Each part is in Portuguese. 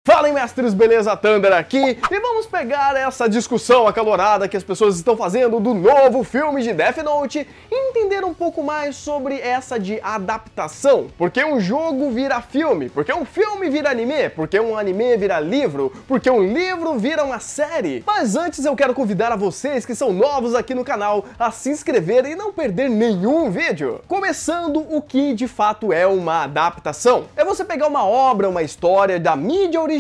Fala aí, mestres, beleza? Thunder aqui, e vamos pegar essa discussão acalorada que as pessoas estão fazendo do novo filme de Death Note e entender um pouco mais sobre essa de adaptação. Por que um jogo vira filme? Por que um filme vira anime? Por que um anime vira livro? Por que um livro vira uma série? Mas antes eu quero convidar a vocês que são novos aqui no canal a se inscrever e não perder nenhum vídeo. Começando o que de fato é uma adaptação. É você pegar uma obra, uma história da mídia original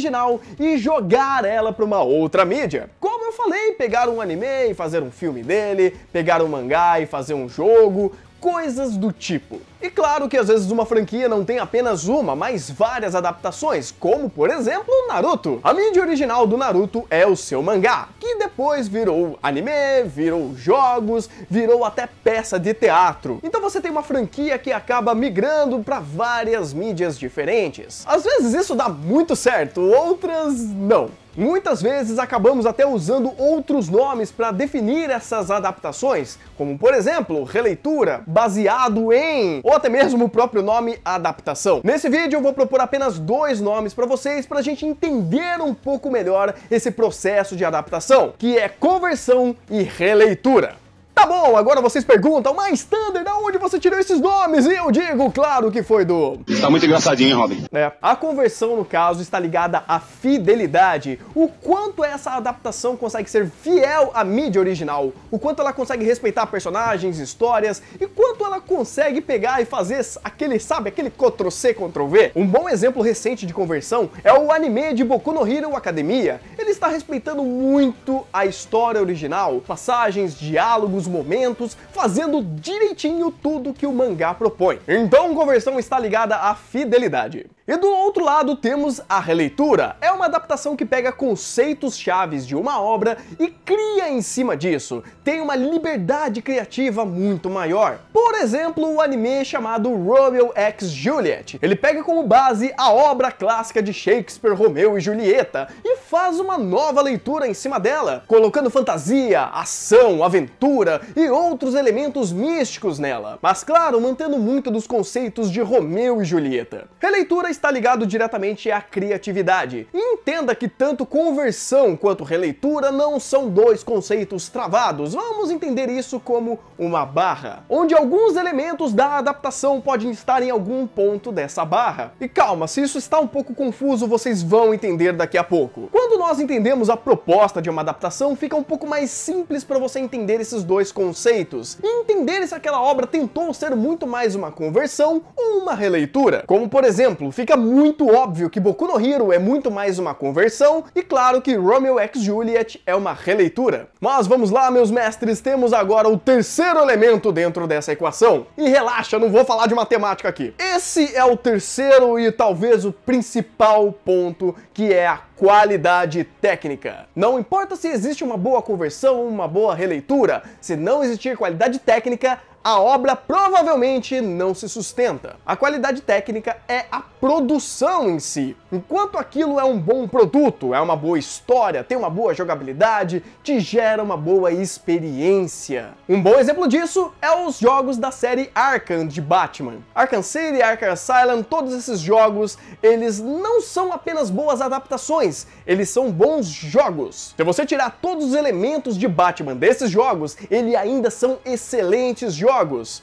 e jogar ela para uma outra mídia. Como eu falei, pegar um anime e fazer um filme dele, pegar um mangá e fazer um jogo, coisas do tipo. E claro que às vezes uma franquia não tem apenas uma, mas várias adaptações, como por exemplo Naruto. A mídia original do Naruto é o seu mangá, que depois virou anime, virou jogos, virou até peça de teatro. Então você tem uma franquia que acaba migrando para várias mídias diferentes. Às vezes isso dá muito certo, outras não. Muitas vezes acabamos até usando outros nomes para definir essas adaptações, como por exemplo, releitura, baseado em, ou até mesmo o próprio nome adaptação. Nesse vídeo eu vou propor apenas dois nomes para vocês para a gente entender um pouco melhor esse processo de adaptação, que é conversão e releitura. Tá bom, agora vocês perguntam, mas Thunder, da onde você tirou esses nomes? E eu digo, claro que foi do... Tá muito engraçadinho, hein, Robin? A conversão, no caso, está ligada à fidelidade. O quanto essa adaptação consegue ser fiel à mídia original, o quanto ela consegue respeitar personagens, histórias, e quanto ela consegue pegar e fazer aquele, sabe, aquele Ctrl-C, Ctrl-V. Um bom exemplo recente de conversão é o anime de Boku no Hero Academia. Ele está respeitando muito a história original, passagens, diálogos, momentos, fazendo direitinho tudo que o mangá propõe. Então, conversão está ligada à fidelidade. E do outro lado temos a releitura. É uma adaptação que pega conceitos chaves de uma obra e cria em cima disso. Tem uma liberdade criativa muito maior. Por exemplo, o anime chamado Romeo x Juliet. Ele pega como base a obra clássica de Shakespeare, Romeu e Julieta, e faz uma nova leitura em cima dela, colocando fantasia, ação, aventura e outros elementos místicos nela. Mas claro, mantendo muito dos conceitos de Romeu e Julieta. Releitura está ligado diretamente à criatividade. E entenda que tanto conversão quanto releitura não são dois conceitos travados. Vamos entender isso como uma barra, onde alguns elementos da adaptação podem estar em algum ponto dessa barra. E calma, se isso está um pouco confuso, vocês vão entender daqui a pouco. Quando nós entendemos a proposta de uma adaptação, fica um pouco mais simples para você entender esses dois conceitos e entender se aquela obra tentou ser muito mais uma conversão ou uma releitura. Como por exemplo, fica muito óbvio que Boku no Hero é muito mais uma conversão e claro que Romeo x Juliet é uma releitura. Mas vamos lá, meus mestres, temos agora o terceiro elemento dentro dessa equação. E relaxa, não vou falar de matemática aqui. Esse é o terceiro e talvez o principal ponto, que é a qualidade técnica. Não importa se existe uma boa conversão ou uma boa releitura, se não existir qualidade técnica, a obra provavelmente não se sustenta. A qualidade técnica é a produção em si. Enquanto aquilo é um bom produto, é uma boa história, tem uma boa jogabilidade, te gera uma boa experiência. Um bom exemplo disso é os jogos da série Arkham de Batman. Arkham City, Arkham Asylum, todos esses jogos, eles não são apenas boas adaptações, eles são bons jogos. Se você tirar todos os elementos de Batman desses jogos, eles ainda são excelentes jogos.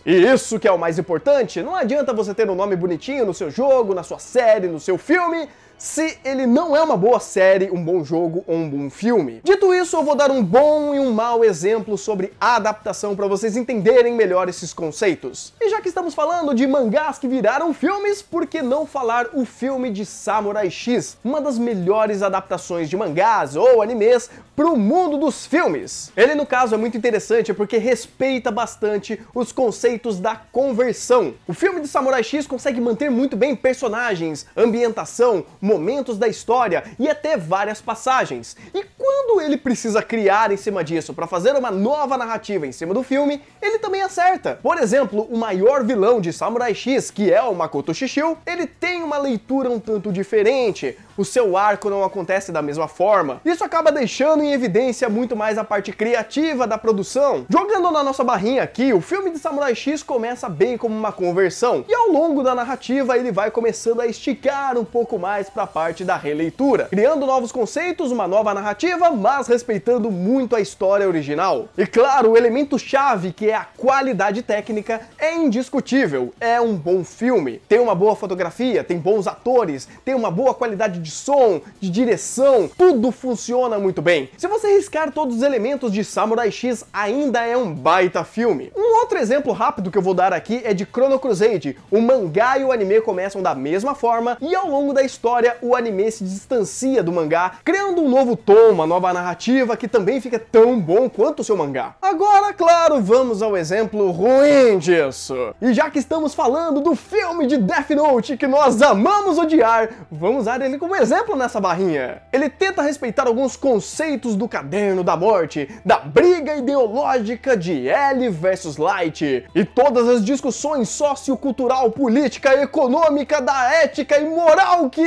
E isso que é o mais importante, não adianta você ter um nome bonitinho no seu jogo, na sua série, no seu filme, se ele não é uma boa série, um bom jogo ou um bom filme. Dito isso, eu vou dar um bom e um mau exemplo sobre a adaptação para vocês entenderem melhor esses conceitos. E já que estamos falando de mangás que viraram filmes, por que não falar o filme de Samurai X? Uma das melhores adaptações de mangás ou animes para o mundo dos filmes. Ele, no caso, é muito interessante porque respeita bastante os conceitos da conversão. O filme de Samurai X consegue manter muito bem personagens, ambientação, momentos da história e até várias passagens. E quando ele precisa criar em cima disso para fazer uma nova narrativa em cima do filme, ele também acerta. Por exemplo, o maior vilão de Samurai X, que é o Makoto Shishio, ele tem uma leitura um tanto diferente, o seu arco não acontece da mesma forma. Isso acaba deixando em evidência muito mais a parte criativa da produção. Jogando na nossa barrinha aqui, o filme de Samurai X começa bem como uma conversão, e ao longo da narrativa ele vai começando a esticar um pouco mais para a parte da releitura, criando novos conceitos, uma nova narrativa, mas respeitando muito a história original. E claro, o elemento-chave, que é a qualidade técnica, é indiscutível. É um bom filme. Tem uma boa fotografia, tem bons atores, tem uma boa qualidade de som, de direção, tudo funciona muito bem. Se você riscar todos os elementos de Samurai X, ainda é um baita filme. Um outro exemplo rápido que eu vou dar aqui é de Chrono Crusade. O mangá e o anime começam da mesma forma, e ao longo da história o anime se distancia do mangá, criando um novo tom, uma nova narrativa que também fica tão bom quanto o seu mangá. Agora, claro, vamos ao exemplo ruim disso. E já que estamos falando do filme de Death Note que nós amamos odiar, vamos usar ele como exemplo nessa barrinha. Ele tenta respeitar alguns conceitos do Caderno da Morte, da briga ideológica de L versus Light, e todas as discussões sociocultural, política, econômica, da ética e moral que,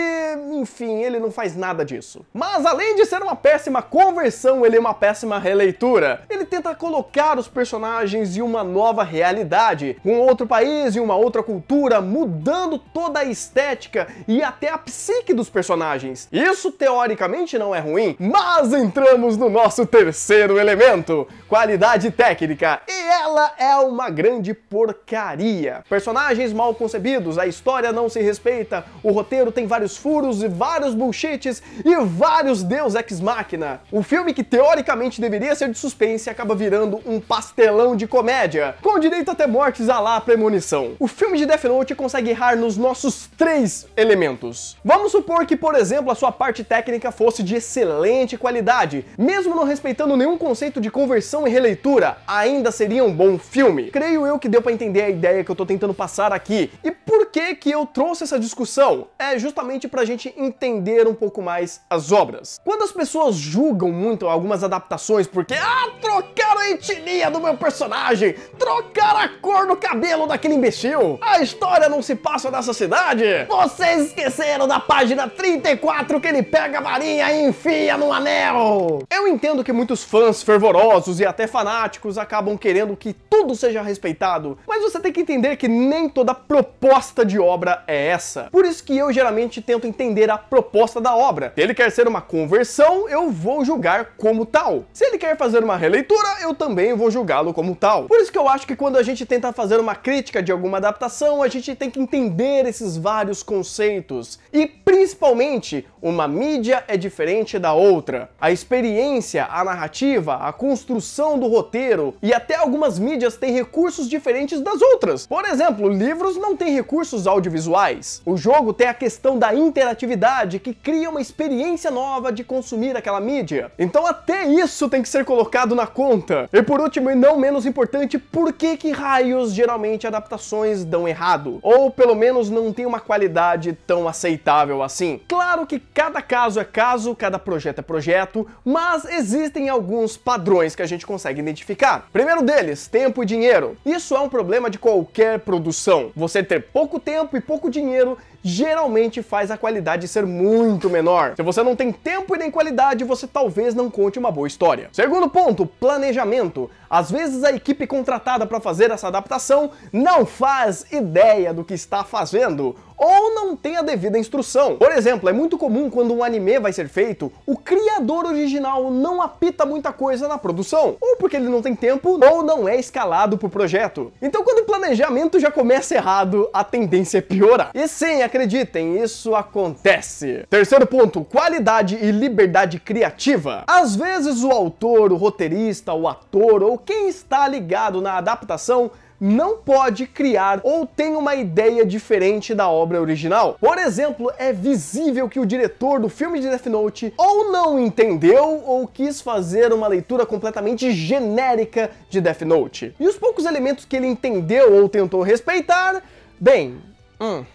enfim, ele não faz nada disso. Mas além de ser uma péssima conversão, ele é uma péssima releitura. Ele tenta colocar os personagens em uma nova realidade, um outro país e uma outra cultura, mudando toda a estética e até a psique dos personagens. Isso teoricamente não é ruim, mas entramos no nosso terceiro elemento, qualidade técnica, e ela é uma grande porcaria. Personagens mal concebidos, a história não se respeita, o roteiro tem vários furos e vários bullshits e vários deus ex machina. O filme que teoricamente deveria ser de suspense acaba virando um pastelão de comédia, com direito até mortes à lá premonição. O filme de Death Note consegue errar nos nossos três elementos. Vamos supor que, por exemplo, a sua parte técnica fosse de excelente qualidade, mesmo não respeitando nenhum conceito de conversão e releitura, ainda seria um bom filme. Creio eu que deu pra entender a ideia que eu tô tentando passar aqui. E por que que eu trouxe essa discussão? É justamente pra gente entender um pouco mais as obras. Quando as pessoas julgam muito algumas adaptações porque trocaram a etnia do meu personagem, trocaram a cor do cabelo daquele imbecil, a história não se passa nessa cidade, vocês esqueceram da página 34 que ele pega a varinha e enfia no anel. Eu entendo que muitos fãs fervorosos e até fanáticos acabam querendo que tudo seja respeitado, mas você tem que entender que nem toda proposta de obra é essa. Por isso que eu geralmente tento entender a proposta da obra. Se ele quer ser uma conversão, eu vou julgar como tal. Se ele quer fazer uma releitura, eu também vou julgá-lo como tal. Por isso que eu acho que quando a gente tenta fazer uma crítica de alguma adaptação, a gente tem que entender esses vários conceitos. E principalmente, uma mídia é diferente da outra. A experiência, a narrativa, a construção do roteiro e até algumas mídias têm recursos diferentes das outras. Por exemplo, livros não têm recursos audiovisuais. O jogo tem a questão da interatividade que cria uma experiência nova de consumir aquela mídia. Então até isso tem que ser colocado na conta. E por último e não menos importante, por que raios geralmente adaptações dão errado? Ou pelo menos não tem uma qualidade tão aceitável assim? Claro que cada caso é caso, cada projeto é projeto, mas existem alguns padrões que a gente consegue identificar. Primeiro deles, tempo e dinheiro. Isso é um problema de qualquer produção. Você ter pouco tempo e pouco dinheiro geralmente faz a qualidade ser muito menor. Se você não tem tempo e nem qualidade, você talvez não conte uma boa história. Segundo ponto, planejamento. Às vezes a equipe contratada para fazer essa adaptação não faz ideia do que está fazendo, ou não tem a devida instrução. Por exemplo, é muito comum quando um anime vai ser feito, o criador original não apita muita coisa na produção, ou porque ele não tem tempo, ou não é escalado pro projeto. Então quando o planejamento já começa errado, a tendência é piorar. E sim, acreditem, isso acontece. Terceiro ponto, qualidade e liberdade criativa. Às vezes o autor, o roteirista, o ator ou quem está ligado na adaptação não pode criar ou tem uma ideia diferente da obra original. Por exemplo, é visível que o diretor do filme de Death Note ou não entendeu ou quis fazer uma leitura completamente genérica de Death Note. E os poucos elementos que ele entendeu ou tentou respeitar, bem...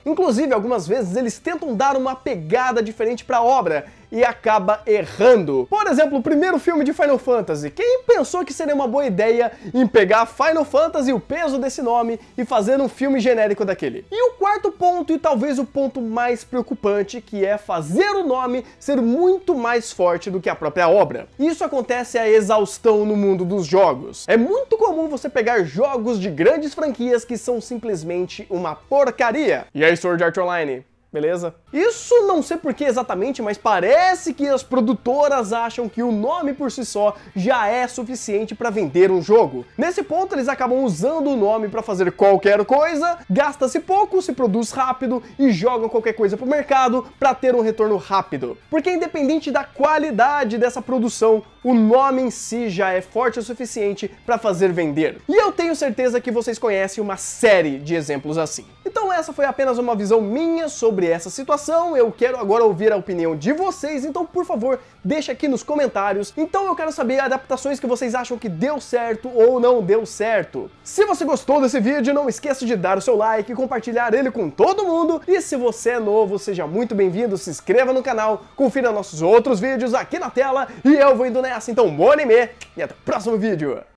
Inclusive, algumas vezes eles tentam dar uma pegada diferente para a obra, e acaba errando. Por exemplo, o primeiro filme de Final Fantasy. Quem pensou que seria uma boa ideia em pegar Final Fantasy, o peso desse nome, e fazer um filme genérico daquele? E o quarto ponto, e talvez o ponto mais preocupante, que é fazer o nome ser muito mais forte do que a própria obra. Isso acontece à exaustão no mundo dos jogos. É muito comum você pegar jogos de grandes franquias que são simplesmente uma porcaria. E aí, Sword Art Online? Beleza? Isso não sei por que exatamente, mas parece que as produtoras acham que o nome por si só já é suficiente para vender um jogo. Nesse ponto, eles acabam usando o nome para fazer qualquer coisa, gasta-se pouco, se produz rápido e jogam qualquer coisa pro mercado para ter um retorno rápido. Porque independente da qualidade dessa produção, o nome em si já é forte o suficiente para fazer vender. E eu tenho certeza que vocês conhecem uma série de exemplos assim. Então essa foi apenas uma visão minha sobre essa situação, eu quero agora ouvir a opinião de vocês, então por favor, deixa aqui nos comentários. Então eu quero saber adaptações que vocês acham que deu certo ou não deu certo. Se você gostou desse vídeo, não esqueça de dar o seu like e compartilhar ele com todo mundo. E se você é novo, seja muito bem-vindo, se inscreva no canal, confira nossos outros vídeos aqui na tela e eu vou indo nessa. Então bom anime e até o próximo vídeo!